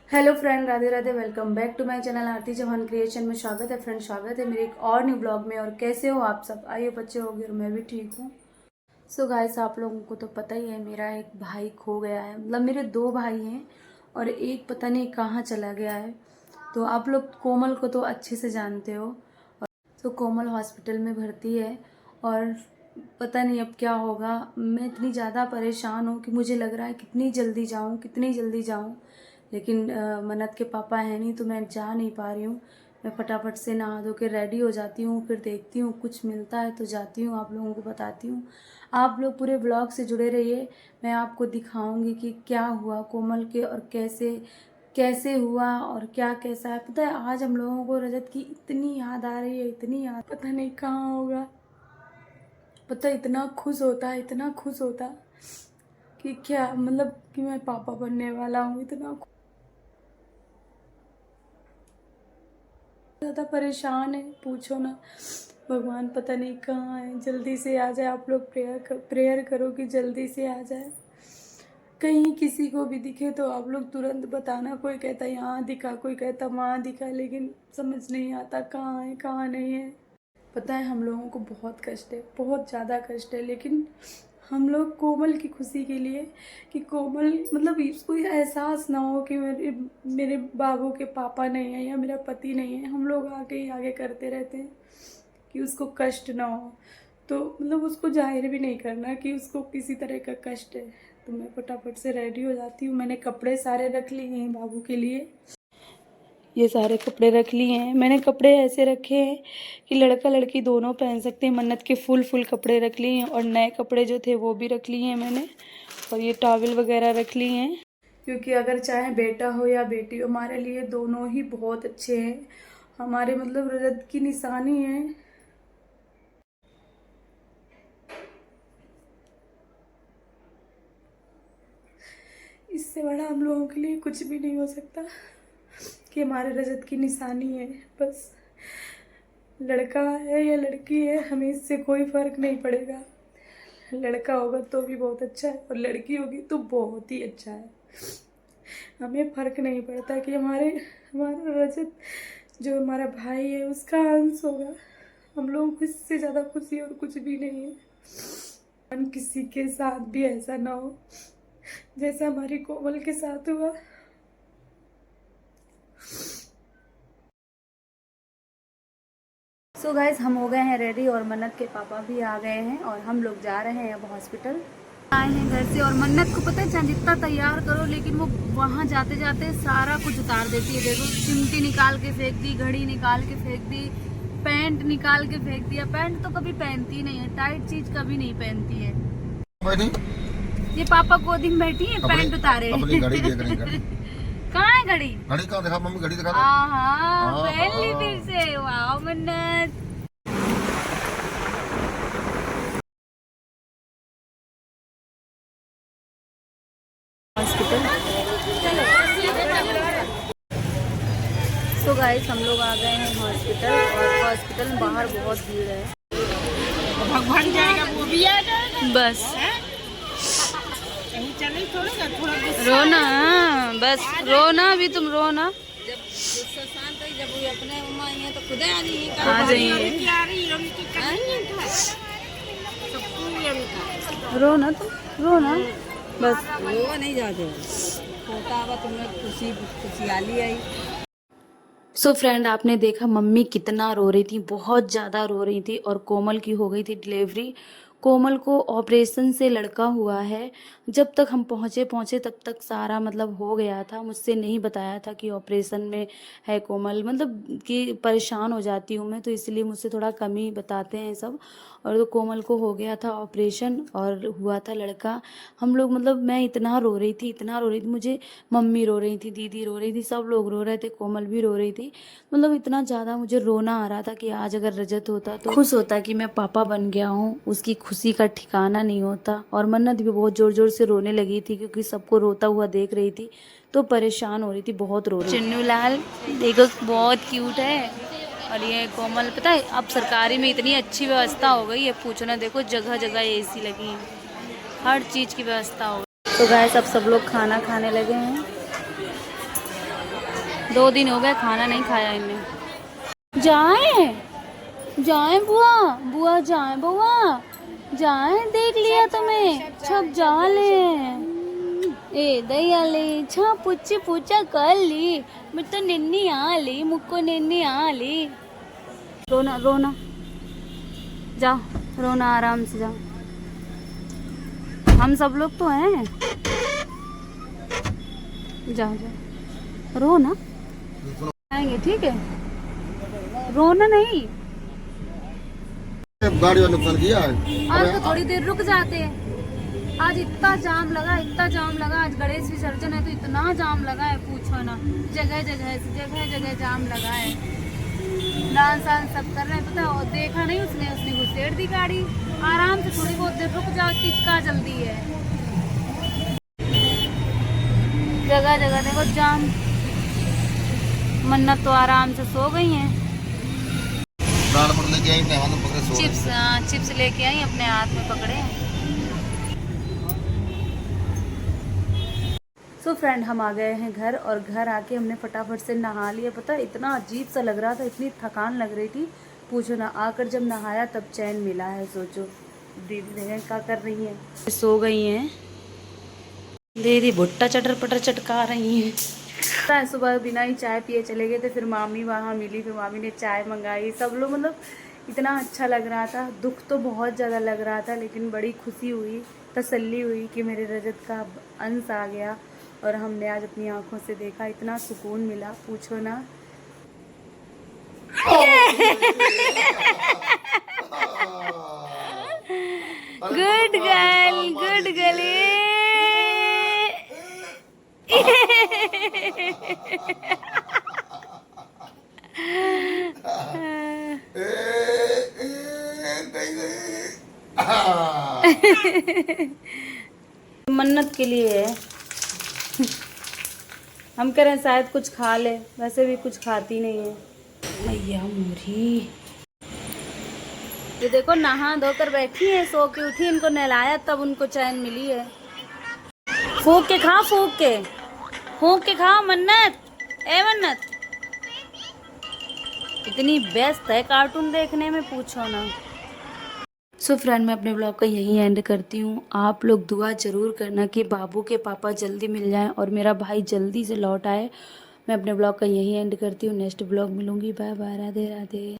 Hello friend, Radhe Radhe. Welcome back to my channel Aarti Chauhan creation में स्वागत है फ्रेंड। स्वागत है मेरे एक और न्यू ब्लॉग में। और कैसे हो आप सब? आइए बच्चे हो गए और मैं भी ठीक हूँ। सो गाइस, आप लोगों को तो पता ही है मेरा एक भाई खो गया है। मतलब मेरे दो भाई हैं और एक पता नहीं कहाँ चला गया है। तो आप लोग कोमल को तो अच्छे से जानते हो। तो कोमल हॉस्पिटल में भर्ती है और पता नहीं अब क्या होगा। मैं इतनी ज़्यादा परेशान हूँ कि मुझे लग रहा है कितनी जल्दी जाऊँ, कितनी जल्दी जाऊँ। लेकिन मन्नत के पापा हैं नहीं तो मैं जा नहीं पा रही हूँ। मैं फटाफट से नहा धो के रेडी हो जाती हूँ, फिर देखती हूँ कुछ मिलता है तो जाती हूँ, आप लोगों को बताती हूँ। आप लोग पूरे ब्लॉग से जुड़े रहिए। मैं आपको दिखाऊंगी कि क्या हुआ कोमल के और कैसे कैसे हुआ और क्या कैसा है। पता है आज हम लोगों को रजत की इतनी याद आ रही है, इतनी याद, पता नहीं कहाँ होगा। पता है इतना खुश होता है, इतना खुश होता कि क्या मतलब कि मैं पापा बनने वाला हूँ। इतना ज़्यादा परेशान है, पूछो ना। भगवान पता नहीं कहाँ है, जल्दी से आ जाए। आप लोग प्रेयर करो कि जल्दी से आ जाए। कहीं किसी को भी दिखे तो आप लोग तुरंत बताना। कोई कहता यहाँ दिखा, कोई कहता वहाँ दिखा, लेकिन समझ नहीं आता कहाँ है कहाँ नहीं है। पता है हम लोगों को बहुत कष्ट है, बहुत ज़्यादा कष्ट है। लेकिन हम लोग कोमल की खुशी के लिए कि कोमल मतलब इसको एहसास ना हो कि मेरे मेरे बाबू के पापा नहीं है या मेरा पति नहीं है, हम लोग आगे ही आगे करते रहते हैं कि उसको कष्ट ना हो। तो मतलब उसको जाहिर भी नहीं करना कि उसको किसी तरह का कष्ट है। तो मैं फटाफट से रेडी हो जाती हूँ। मैंने कपड़े सारे रख लिए हैं बाबू के लिए। ये सारे कपड़े रख लिए हैं। मैंने कपड़े ऐसे रखे हैं कि लड़का लड़की दोनों पहन सकते हैं। मन्नत के फुल कपड़े रख लिए हैं और नए कपड़े जो थे वो भी रख लिए हैं मैंने। और ये टॉवल वगैरह रख लिए हैं क्योंकि अगर चाहे बेटा हो या बेटी हो, हमारे लिए दोनों ही बहुत अच्छे हैं। हमारे मतलब रजत की निशानी है। इससे बड़ा हम लोगों के लिए कुछ भी नहीं हो सकता कि हमारे रजत की निशानी है। बस लड़का है या लड़की है, हमें इससे कोई फर्क नहीं पड़ेगा। लड़का होगा तो भी बहुत अच्छा है और लड़की होगी तो बहुत ही अच्छा है। हमें फर्क नहीं पड़ता कि हमारा रजत जो हमारा भाई है उसका अंश होगा। हम लोगों को इससे ज़्यादा खुशी और कुछ भी नहीं है। किसी के साथ भी ऐसा ना हो जैसा हमारी कोमल के साथ हुआ। सो गाइस, हम हो गए हैं रेडी और मन्नत के पापा भी आ गए हैं और हम लोग जा रहे हैं अब हॉस्पिटल। आए हैं घर से और मन्नत को पता है चाहे जितना तैयार करो लेकिन वो वहाँ जाते जाते सारा कुछ उतार देती है। देखो, चिमटी निकाल के फेंक दी, घड़ी निकाल के फेंक दी, पैंट निकाल के फेंक दिया। पैंट तो कभी पहनती नहीं है, टाइट चीज कभी नहीं पहनती है। ये पापा गोदी में बैठी है, पैंट उतारे। अपनी घड़ी देख रही है। कहाँ है घड़ी? घड़ी कहाँ दिखा मम्मी, घड़ी दिखा दो। हाँ, पहन ली फिर से। वाह मन्नत। हॉस्पिटल तो गाइस हम लोग आ गए हैं हॉस्पिटल और हॉस्पिटल में बाहर बहुत भीड़ है। भगवान जाएगा वो भी आ जाएगा। बस कहीं चले थोड़ा रोना, बस रोना भी, तुम रोना। जब गुस्सा शांत है, जब वो अपने मम्मा आई है तो खुद आ जाइए। आ जाइए। रोना तुम, रोना बस। वो नहीं जाते होता हुआ तुम्हें खुशहाली आई। सो फ्रेंड, आपने देखा मम्मी कितना रो रही थी, बहुत ज़्यादा रो रही थी। और कोमल की हो गई थी डिलीवरी। कोमल को ऑपरेशन से लड़का हुआ है। जब तक हम पहुँचे तब तक सारा मतलब हो गया था। मुझसे नहीं बताया था कि ऑपरेशन में है कोमल। मतलब कि परेशान हो जाती हूँ मैं, तो इसलिए मुझसे थोड़ा कम ही बताते हैं सब। और तो कोमल को हो गया था ऑपरेशन और हुआ था लड़का। हम लोग मतलब मैं इतना रो रही थी, इतना रो रही थी। मुझे मम्मी रो रही थी, दीदी रो रही थी, सब लोग रो रहे थे, कोमल भी रो रही थी। मतलब इतना ज़्यादा मुझे रोना आ रहा था कि आज अगर रजत होता तो खुश होता कि मैं पापा बन गया हूँ। उसकी खुशी का ठिकाना नहीं होता। और मन्नत भी बहुत ज़ोर ज़ोर से रोने लगी थी क्योंकि सबको रोता हुआ देख रही थी, तो परेशान हो रही थी, बहुत रो रही थी। चन्नू लाल देखो बहुत क्यूट है। और ये कोमल, पता है अब सरकारी में इतनी अच्छी व्यवस्था हो गई है, पूछो ना। देखो जगह जगह एसी लगी है, हर चीज़ की व्यवस्था हो गई। तो गाइस अब सब लोग खाना खाने लगे हैं। 2 दिन हो गए खाना नहीं खाया इनने। जाए बुआ, बुआ जाए बुआ, जाए देख लिया तुम्हें छप जाले ए दयाले छा पूछा कर ली मैं तो निन्नी आ ली मुक्को निन्नी आ ली। रोना रोना जाओ, रोना आराम से जाओ, हम सब लोग तो हैं। जाओ जाओ, रो ना, आएंगे ठीक है, रोना नहीं। गाड़ी वाले नुकसान किया है। आज तो थोड़ी देर रुक जाते हैं। आज इतना जाम लगा, इतना जाम लगा। आज गणेश विसर्जन है तो इतना जाम लगा है पूछो ना। जगह जगह जाम लगा है। डांस वांस सब कर रहे हैं पता है। और देखा नहीं उसने घुसेड़ दी गाड़ी। आराम से थोड़ी बहुत देर रुक जाओ, कितना जल्दी है। जगह जगह देखो जाम। मन्नत तो आराम से सो गई है। दाल पर लेके आई, अपने हाथ में पकड़े सो रहे। चिप्स लेके आई, अपने हाथ में पकड़े। सो फ्रेंड हम आ गए हैं घर, और घर आके हमने फटाफट से नहा लिया। पता है इतना अजीब सा लग रहा था, इतनी थकान लग रही थी पूछो ना। आकर जब नहाया तब चैन मिला है। सोचो दीदी देखें क्या कर रही हैं, सो गई हैं। दीदी भुट्टा चटर पटर चटका रही हैं। पता है सुबह बिना ही चाय पिए चले गए थे। फिर मामी वहाँ मिली, फिर मामी ने चाय मंगाई। सब लोग मतलब इतना अच्छा लग रहा था। दुख तो बहुत ज़्यादा लग रहा था, लेकिन बड़ी खुशी हुई, तसल्ली हुई कि मेरे रजत का अंश आ गया। और हमने आज अपनी आंखों से देखा, इतना सुकून मिला पूछो ना। Good girl, good girl. मन्नत के लिए है। हम कह रहे हैं शायद कुछ खा ले, वैसे भी कुछ खाती नहीं है। भैया मोरी ये देखो नहा धोकर बैठी है, सो के उठी, इनको नहलाया तब उनको चैन मिली है। फूंक के खा, फूंक के खा मन्नत। ए मन्नत इतनी व्यस्त है कार्टून देखने में पूछो ना। सो फ्रेंड मैं अपने ब्लॉग को यहीं एंड करती हूँ। आप लोग दुआ ज़रूर करना कि बाबू के पापा जल्दी मिल जाएं और मेरा भाई जल्दी से लौट आए। मैं अपने ब्लॉग का यहीं एंड करती हूँ। नेक्स्ट ब्लॉग मिलूंगी। Bye bye, Radhe Radhe.